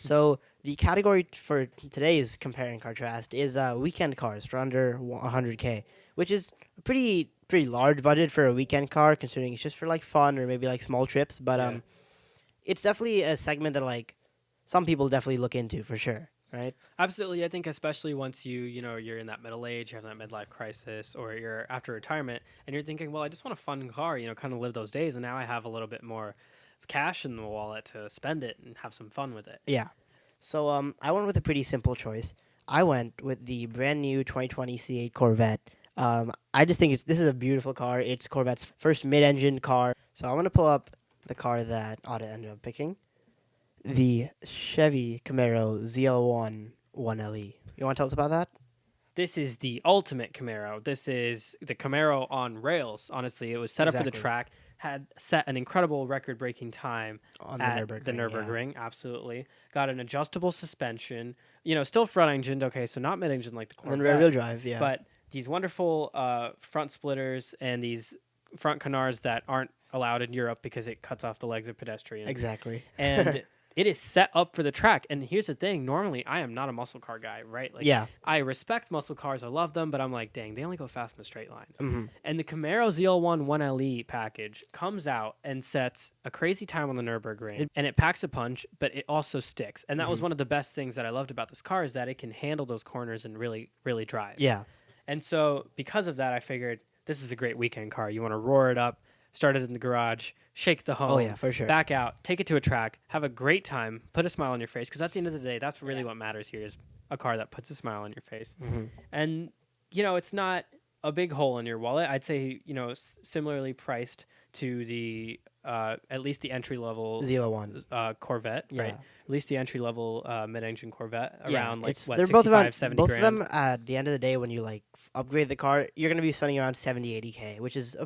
So the category for today's compare and contrast is weekend cars for under 100K, which is a pretty large budget for a weekend car, considering it's just for like fun or maybe like small trips. But Yeah. it's definitely a segment that like some people definitely look into for sure, right? Absolutely. I think especially once you're in that middle age, you have that midlife crisis, or you're after retirement and you're thinking, well, I just want a fun car, kind of live those days. And now I have a little bit more cash in the wallet to spend it and have some fun with it. Yeah. So I went with a pretty simple choice. I went with the brand new 2020 C8 Corvette. I just think this is a beautiful car. It's Corvette's first mid-engine car. So I'm gonna pull up the car that Otto ended up picking, the Chevy Camaro Zl1 1LE. You want to tell us about that? This is the ultimate Camaro. This is the Camaro on rails. Honestly, it was set up for the Exactly. track, had set an incredible record-breaking time On the at Nürburgring. the Yeah. Nürburgring. Absolutely, got an adjustable suspension. Still front-engined. Okay, so not mid-engine like the And then Corvette, rear-wheel drive. Yeah. but these wonderful front splitters and these front canards that aren't allowed in Europe because it cuts off the legs of pedestrians. Exactly. And it is set up for the track. And here's the thing: normally, I am not a muscle car guy, right? Like, Yeah. I respect muscle cars, I love them, but I'm like, dang, they only go fast in a straight line. Mhm. And the Camaro ZL1 1LE package comes out and sets a crazy time on the Nürburgring, and it packs a punch, but it also sticks. And that was one of the best things that I loved about this car, is that it can handle those corners and really, really drive. Yeah. And so because of that, I figured this is a great weekend car. You want to roar it up, start it in the garage, shake the home. Oh, yeah, for sure. Back out, take it to a track, have a great time, put a smile on your face. Because at the end of the day, that's really what matters here, is a car that puts a smile on your face. Mhm. And, it's not a big hole in your wallet. I'd say, similarly priced to the, at least the entry level Zl1. Corvette, Yeah. right? At least the entry level mid-engine Corvette, around like it's, what, they're 65, both around, 70 both grand. of them at the end of the day when you like upgrade the car, you're gonna be spending around 70, 80K, which is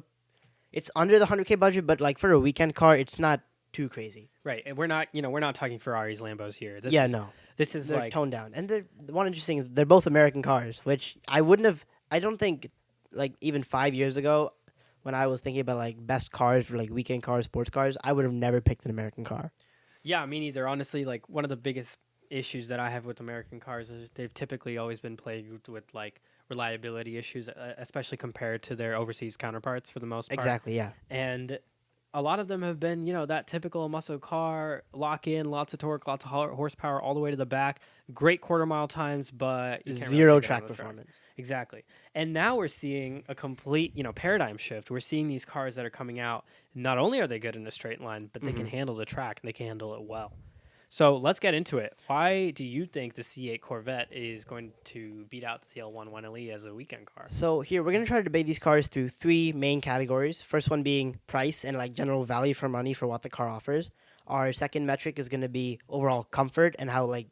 it's under the 100K budget, but like for a weekend car, it's not too crazy. Right, and we're not talking Ferraris, Lambos here. This is They're like, toned down, and the one interesting is they're both American cars, which I wouldn't have. I don't think like even 5 years ago, when I was thinking about like best cars for like weekend cars, sports cars, I would have never picked an American car. yeah, me neither. Honestly, like, one of the biggest issues that I have with American cars is they've typically always been plagued with like reliability issues, especially compared to their overseas counterparts for the most part. Exactly. Yeah. And a lot of them have been, that typical muscle car, lock in, lots of torque, lots of horsepower all the way to the back, great quarter mile times, but you can't really Zero take it track on the track. performance. Exactly. And now we're seeing a complete, paradigm shift. We're seeing these cars that are coming out. Not only are they good in a straight line, but they can handle the track, and they can handle it well. So let's get into it. Why do you think the C8 Corvette is going to beat out the CL1 1LE as a weekend car? So here we're gonna try to debate these cars through three main categories. First one being price and like general value for money for what the car offers. Our second metric is gonna be overall comfort and how like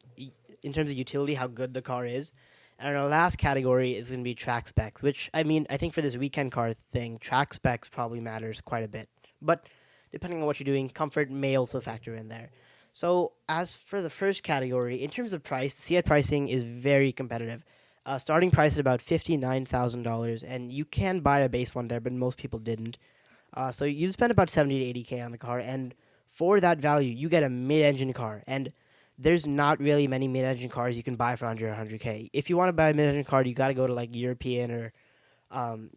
in terms of utility how good the car is. And our last category is gonna be track specs, which I think for this weekend car thing, track specs probably matters quite a bit. But depending on what you're doing, comfort may also factor in there. So as for the first category, in terms of price, C8 pricing is very competitive. Starting price is about $59,000, and you can buy a base one there, but most people didn't. So you spend about 70 to 80K on the car, and for that value, you get a mid-engine car. And there's not really many mid-engine cars you can buy for under 100K. If you want to buy a mid-engine car, you got to go to like European or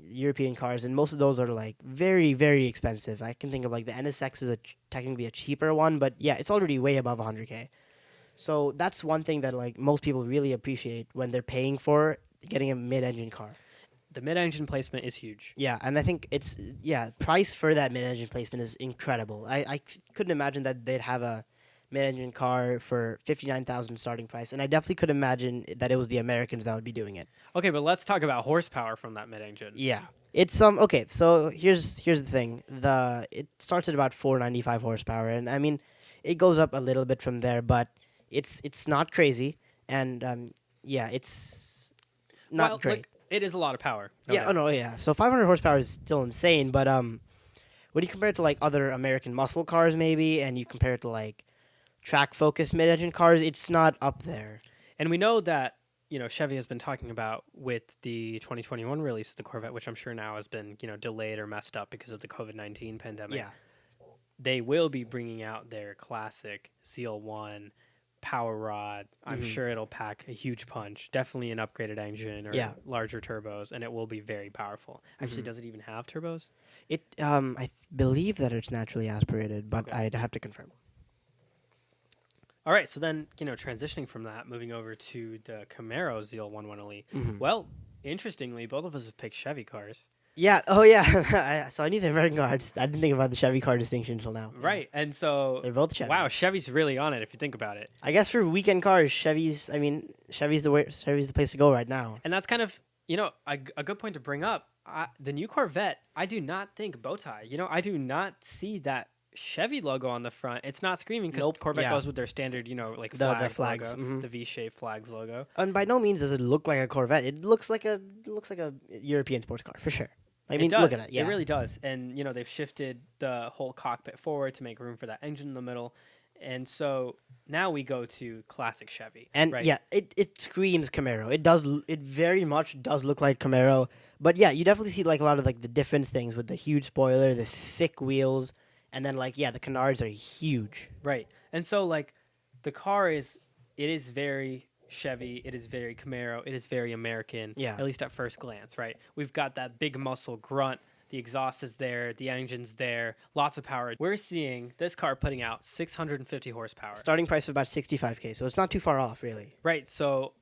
European cars, and most of those are like very, very expensive. I can think of like the NSX is technically a cheaper one, but yeah, it's already way above 100K. So that's one thing that like most people really appreciate when they're paying for getting a mid-engine car. The mid-engine placement is huge. Yeah, and I think price for that mid-engine placement is incredible. I couldn't imagine that they'd have a mid-engine car for $59,000 starting price, and I definitely could imagine that it was the Americans that would be doing it. Okay, but let's talk about horsepower from that mid-engine. Yeah. It's okay, so here's the thing. It starts at about 495 horsepower, and I mean it goes up a little bit from there, but it's not crazy, and it's not great. Look, it is a lot of power. Yeah. So 500 horsepower is still insane, but when you compare it to like other American muscle cars maybe, and you compare it to like track focused mid-engine cars, it's not up there. And we know that Chevy has been talking about with the 2021 release of the Corvette, which I'm sure now has been delayed or messed up because of the COVID-19 pandemic. Yeah. They will be bringing out their classic ZL1 power rod. I'm sure it'll pack a huge punch. Definitely an upgraded engine or larger turbos, and it will be very powerful. Actually, does it even have turbos? Believe that it's naturally aspirated, but I'd have to confirm. All right, so then, transitioning from that, moving over to the Camaro Zl1 1LE. Well, interestingly, both of us have picked Chevy cars. Yeah. Oh, yeah. So I knew the American car. I didn't think about the Chevy car distinction until now. Right. And so they're both Chevys. Wow, Chevy's really on it if you think about it. I guess for weekend cars, Chevy's the place to go right now. And that's kind of, a good point to bring up. The new Corvette, I do not think bow tie. I do not see that Chevy logo on the front. It's not screaming because Corvette goes with their standard, like the flags, logo, the V-shaped flags logo. And by no means does it look like a Corvette. It looks like a European sports car for sure. I mean, look at it. Yeah, it really does. And they've shifted the whole cockpit forward to make room for that engine in the middle. And so now we go to classic Chevy. And right? yeah, it screams Camaro. It does. It very much does look like Camaro. But yeah, you definitely see like a lot of like the different things with the huge spoiler, the thick wheels. And then, the canards are huge. Right. And so, the car it is very Chevy. It is very Camaro. It is very American. Yeah. At least at first glance, right? We've got that big muscle grunt. The exhaust is there. The engine's there. Lots of power. We're seeing this car putting out 650 horsepower. Starting price of about $65K, so it's not too far off, really. Right. So,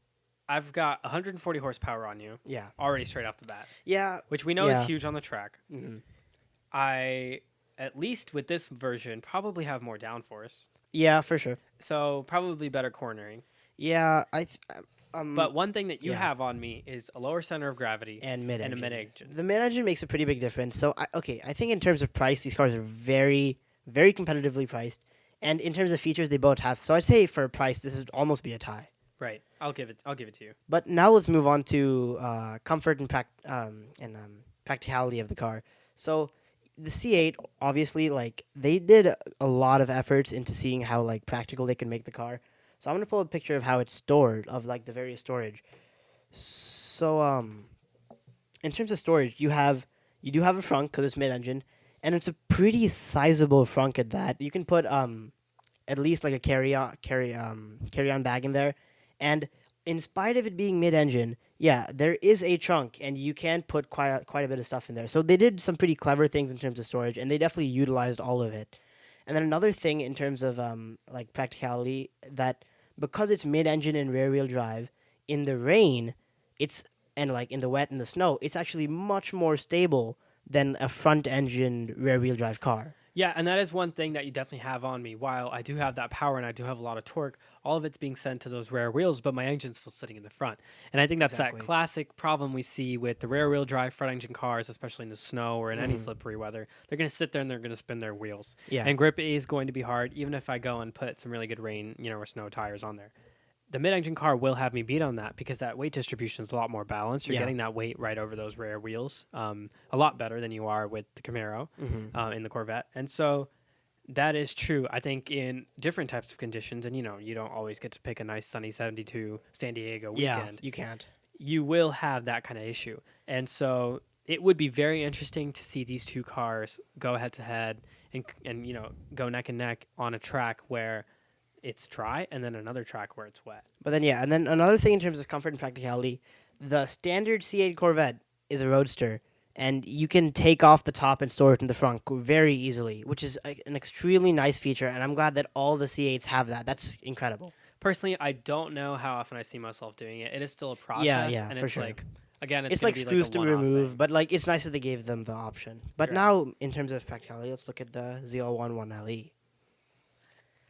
I've got 140 horsepower on you. Yeah. Already straight off the bat. Yeah. Which we know is huge on the track. Mm-hmm. At least with this version, probably have more downforce. Yeah, for sure. So probably better cornering. Yeah, but one thing that you have on me is a lower center of gravity and mid-engine. And a mid-engine. The mid-engine makes a pretty big difference. So, I think in terms of price, these cars are very, very competitively priced. And in terms of features, they both have. So I'd say for a price, this would almost be a tie. Right. I'll give it to you. But now let's move on to comfort and practicality of the car. So the C8, obviously, they did a lot of efforts into seeing how, practical they can make the car. So I'm going to pull a picture of how it's stored, of, the various storage. So, in terms of storage, you do have a frunk, because it's mid-engine, and it's a pretty sizable frunk at that. You can put, at least, a carry-on bag in there. And in spite of it being mid-engine, there is a trunk, and you can put quite a bit of stuff in there. So they did some pretty clever things in terms of storage, and they definitely utilized all of it. And then another thing in terms of practicality, that because it's mid-engine and rear-wheel drive, in the rain, in the wet and the snow, it's actually much more stable than a front-engine rear-wheel drive car. Yeah, and that is one thing that you definitely have on me. While I do have that power and I do have a lot of torque, all of it's being sent to those rear wheels, but my engine's still sitting in the front. And I think that's that classic problem we see with the rear-wheel drive front-engine cars, especially in the snow or in any slippery weather. They're going to sit there and they're going to spin their wheels. Yeah. And grip is going to be hard, even if I go and put some really good rain, or snow tires on there. The mid-engine car will have me beat on that because that weight distribution is a lot more balanced. You're getting that weight right over those rear wheels, a lot better than you are with the Camaro in the Corvette. And so that is true, I think, in different types of conditions. And, you don't always get to pick a nice sunny 72 San Diego weekend. Yeah, you can't. You will have that kind of issue. And so it would be very interesting to see these two cars go head-to-head and go neck and neck on a track where it's dry, and then another track where it's wet. But then, and then another thing in terms of comfort and practicality, the standard C8 Corvette is a roadster, and you can take off the top and store it in the front very easily, which is an extremely nice feature, and I'm glad that all the C8s have that. That's incredible. Personally, I don't know how often I see myself doing it. It is still a process. Yeah, and for it's sure. Again, it's like screws to remove, thing. but it's nice that they gave them the option. But now, in terms of practicality, let's look at the Zl1 1LE.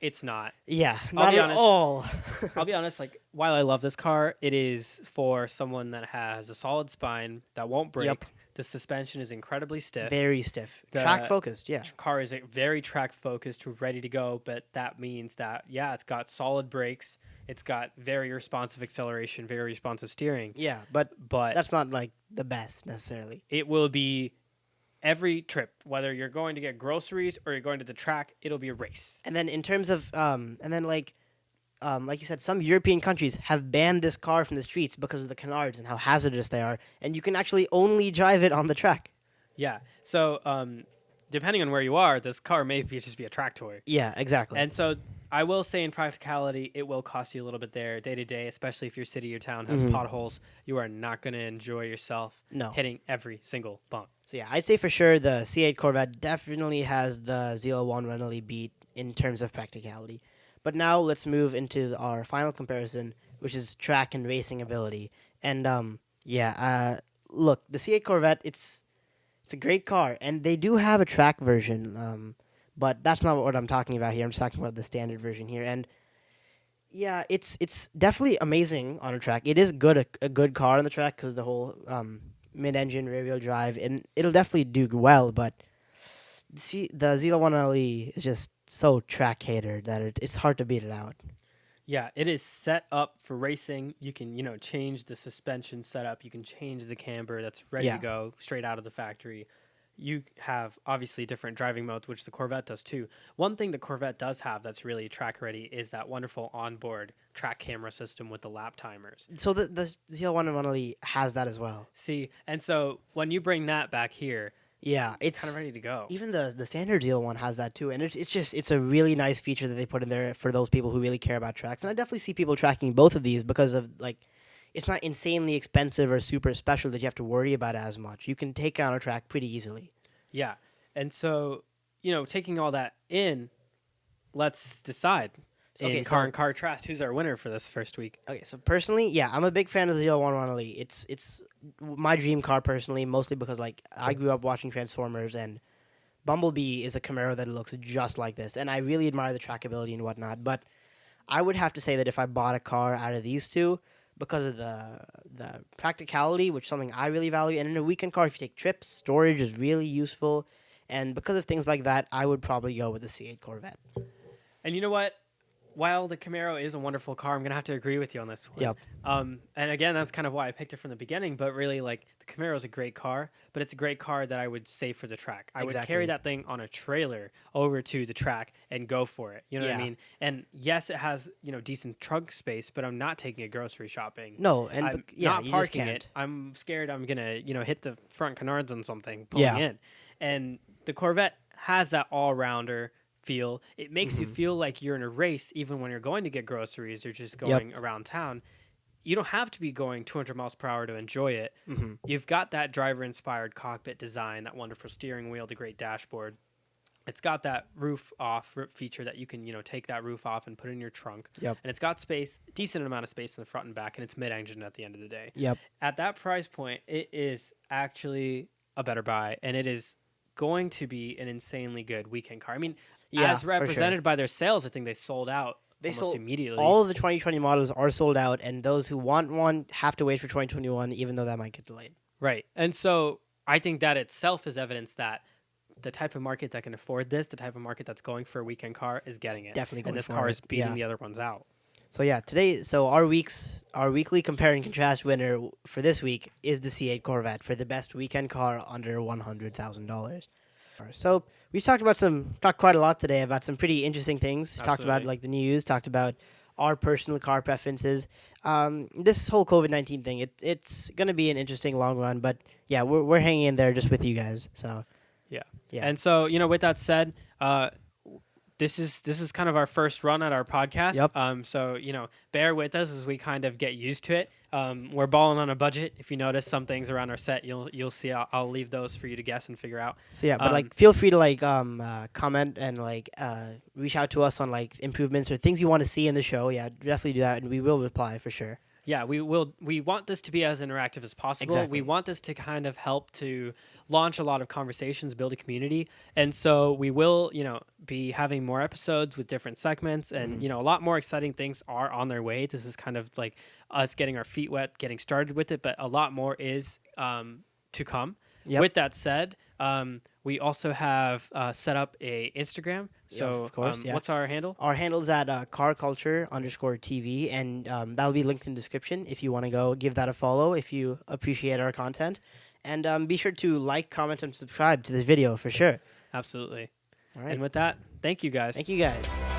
It's not. Yeah, not at all. I'll be honest, while I love this car, it is for someone that has a solid spine that won't break. Yep. The suspension is incredibly stiff. Very stiff. Track focused, yeah. Car is very track focused, ready to go, but that means that, it's got solid brakes. It's got very responsive acceleration, very responsive steering. Yeah, but that's not the best necessarily. It will be every trip, whether you're going to get groceries or you're going to the track, it'll be a race. And then in terms of like you said, some European countries have banned this car from the streets because of the canards and how hazardous they are, and you can actually only drive it on the track. Yeah. So depending on where you are, this car may just be a track toy. Yeah, exactly. And so I will say in practicality, it will cost you a little bit there day to day, especially if your city or town has Mhm. potholes. You are not going to enjoy yourself No. hitting every single bump. So yeah, I'd say for sure the C8 Corvette definitely has the Zl1 Renly beat in terms of practicality. But now let's move into our final comparison, which is track and racing ability. And look, the C8 Corvette, it's a great car, and they do have a track version. But that's not what I'm talking about here. I'm just talking about the standard version here. And yeah, it's definitely amazing on a track. It is a good car on the track because the whole mid-engine rear-wheel drive, and it'll definitely do well. But see, the Zl1 LE is just so track catered that it's hard to beat it out. Yeah, it is set up for racing. You can, change the suspension setup. You can change the camber that's ready to go straight out of the factory. You have obviously different driving modes, which the Corvette does too. One thing the Corvette does have that's really track ready is that wonderful onboard track camera system with the lap timers. So the Zl1 LE has that as well. See, and so when you bring that back here, Yeah, it's kind of ready to go. Even the standard Zl1 has that too, and it's a really nice feature that they put in there for those people who really care about tracks. And I definitely see people tracking both of these because of it's not insanely expensive or super special that you have to worry about as much. You can take on a track pretty easily. Yeah, and so taking all that in, let's decide. Okay, Car and Cartrast, who's our winner for this first week? Okay, so personally, yeah, I'm a big fan of the Zl1 Renly. It's my dream car personally, mostly because I grew up watching Transformers, and Bumblebee is a Camaro that looks just like this, and I really admire the trackability and whatnot. But I would have to say that if I bought a car out of these two, because of the practicality, which is something I really value, and in a weekend car, if you take trips, storage is really useful, and because of things like that, I would probably go with the C8 Corvette. And you know what? While the Camaro is a wonderful car, I'm going to have to agree with you on this one. Yep. And again, that's kind of why I picked it from the beginning. But really, the Camaro is a great car, but it's a great car that I would save for the track. I would carry that thing on a trailer over to the track and go for it. You know what I mean? And yes, it has, decent trunk space, but I'm not taking it grocery shopping. No, and I'm not parking it. I'm scared I'm going to, hit the front canards on something pulling in. And the Corvette has that all-rounder feel. It makes you feel like you're in a race even when you're going to get groceries or just going around town. You don't have to be going 200 miles per hour to enjoy it. You've got that driver-inspired cockpit design, that wonderful steering wheel, the great dashboard. It's got that roof feature that you can, take that roof off and put it in your trunk. And it's got space, decent amount of space in the front and back, and it's mid-engine at the end of the day. At that price point, it is actually a better buy, and it is going to be an insanely good weekend car. I mean, as represented by their sales, I think they sold out almost immediately. All of the 2020 models are sold out, and those who want one have to wait for 2021, even though that might get delayed. Right. And so I think that itself is evidence that the type of market that can afford this, the type of market that's going for a weekend car, is getting it. Definitely going and this for car it. is beating the other ones out. So yeah, our weekly compare and contrast winner for this week is the C8 Corvette for the best weekend car under $100,000. So we've talked quite a lot today about some pretty interesting things. Absolutely. Talked about the news, talked about our personal car preferences. This whole COVID-19 thing, it's gonna be an interesting long run, but yeah, we're hanging in there just with you guys. So yeah. Yeah. And so with that said, this is kind of our first run at our podcast. So bear with us as we kind of get used to it. We're balling on a budget. If you notice some things around our set, you'll see. I'll leave those for you to guess and figure out. So yeah, but feel free to comment and reach out to us on improvements or things you want to see in the show. Yeah, definitely do that, and we will reply for sure. Yeah, we will. We want this to be as interactive as possible. Exactly. We want this to kind of help to launch a lot of conversations, build a community, and so we will, be having more episodes with different segments, and a lot more exciting things are on their way. This is kind of like us getting our feet wet, getting started with it, but a lot more is to come. With that said, we also have set up a Instagram. So, of course, what's our handle? Our handle is at carculture_TV, and that'll be linked in the description if you want to go give that a follow if you appreciate our content. And be sure to like, comment, and subscribe to this video for sure. Absolutely. All right. And with that, thank you guys. Thank you guys.